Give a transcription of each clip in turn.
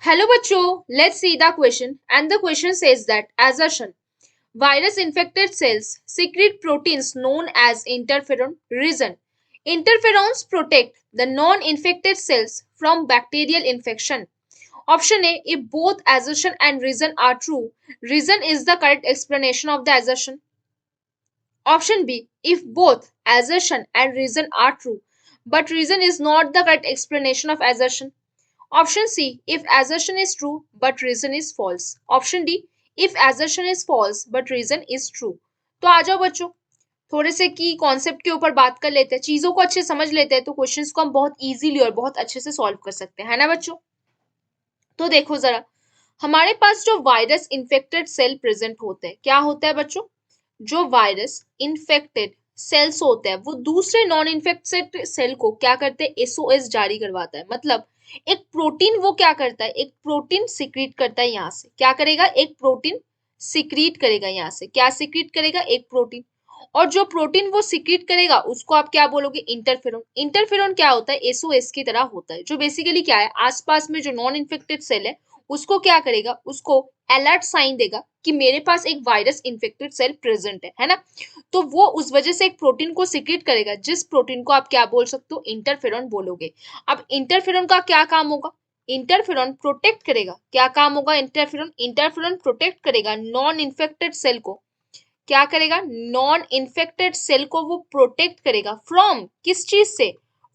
Hello bachcho, let's see the question and the question says that assertion virus infected cells secrete proteins known as interferon. Reason interferons protect the non-infected cells from bacterial infection. Option A, if both assertion and reason are true, reason is the correct explanation of the assertion. Option B, if both assertion and reason are true, but reason is not the correct explanation of assertion. Option C, if assertion is true but reason is false. Option D, if assertion is false but reason is true. तो आ जाओ बच्चों, थोड़े से की concept के ऊपर बात कर लेते हैं, चीजों को अच्छे समझ लेते हैं तो क्वेश्चंस को हम बहुत इजीली और बहुत अच्छे से सॉल्व कर सकते हैं, है ना बच्चों। तो देखो जरा, हमारे पास जो वायरस इन्फेक्टेड सेल प्रेजेंट होते हैं, क्या होता है बच्चों, जो वायरस इन्फेक्टेड सेल्स होते हैं वो दूसरे नॉन इन्फेक्टेड सेल को क्या करते हैं, एसओएस जारी करवाता है। मतलब एक प्रोटीन वो क्या करता है, एक प्रोटीन सिक्रीट करता है, यहाँ से क्या करेगा, एक प्रोटीन सिक्रीट करेगा, यहाँ से क्या सिक्रीट करेगा, एक प्रोटीन। और जो प्रोटीन वो सिक्रीट करेगा उसको आप क्या बोलोगे, इंटरफेरोन। इंटरफेरोन क्या होता है, एसओएस की तरह होता है, जो बेसिकली क्या है, आसपास में जो नॉन इन्फेक्टेड सेल है उसको क्या करेगा, उसको अलर्ट साइन देगा कि मेरे पास एक वायरस इन्फेक्टेड सेल प्रेजेंट है ना। तो वो उस वजह से एक प्रोटीन को सिक्रीट करेगा, जिस प्रोटीन को आप क्या बोल सकते हो, इंटरफेरॉन बोलोगे। अब इंटरफेरॉन का क्या काम होगा, इंटरफेरॉन प्रोटेक्ट करेगा, क्या काम होगा, इंटरफेरॉन इंटरफेरॉन प्रोटेक्ट करेगा नॉन इन्फेक्टेड सेल को, क्या करेगा, नॉन इन्फेक्टेड सेल को वो प्रोटेक्ट करेगा फ्रॉम, किस चीज से,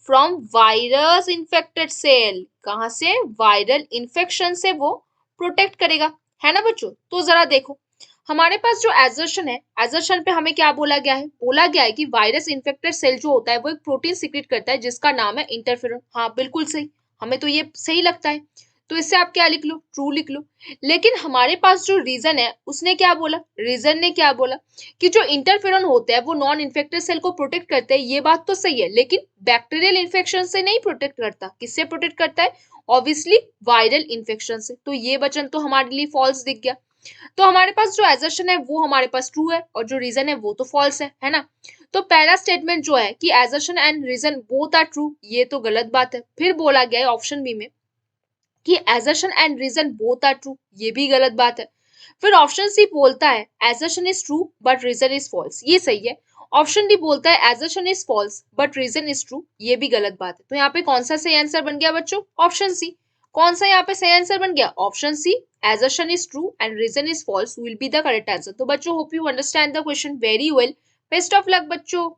फ्रॉम वायरस इन्फेक्टेड सेल, कहां से, वायरल इन्फेक्शन से वो प्रोटेक्ट करेगा, है ना बच्चों। तो जरा देखो, हमारे पास जो एजर्शन है, एजर्शन पे हमें क्या बोला गया है, बोला गया है कि वायरस इन्फेक्टेड सेल जो होता है वो एक प्रोटीन सिक्रेट करता है जिसका नाम है इंटरफेरॉन। हाँ बिल्कुल सही, हमें तो ये सही लगता है, तो इससे आप क्या लिख लो, ट्रू लिख लो। लेकिन हमारे पास जो रीजन है उसने क्या बोला, रीजन ने क्या बोला कि जो इंटरफेरॉन होते हैं वो नॉन इन्फेक्टेड सेल को प्रोटेक्ट करते हैं, ये बात तो सही है, लेकिन बैक्टीरियल इन्फेक्शन से नहीं प्रोटेक्ट करता, किससे प्रोटेक्ट करता है, ऑब्वियसली वायरल इन्फेक्शन से। तो ये वचन तो हमारे लिए फॉल्स दिख गया। तो हमारे पास जो एजर्शन है वो हमारे पास ट्रू है और जो रीजन है वो तो फॉल्स है ना। तो पहला स्टेटमेंट जो है कि assertion and reason both are true, ये तो गलत बात है। फिर बोला गया है ऑप्शन बी में कि assertion and reason both are true, ये भी गलत बात है। फिर ऑप्शन सी बोलता है assertion is true but reason is false, ये सही है। ऑप्शन डी बोलता है assertion is false but reason is true, ये भी गलत बात है। तो यहाँ पे कौन सा सही आंसर बन गया बच्चों, ऑप्शन सी। कौन सा यहाँ पे सही आंसर बन गया, option C, assertion is true and reason is false will be the correct answer। तो बच्चों hope you understand the question very well. Best of luck बच्चों।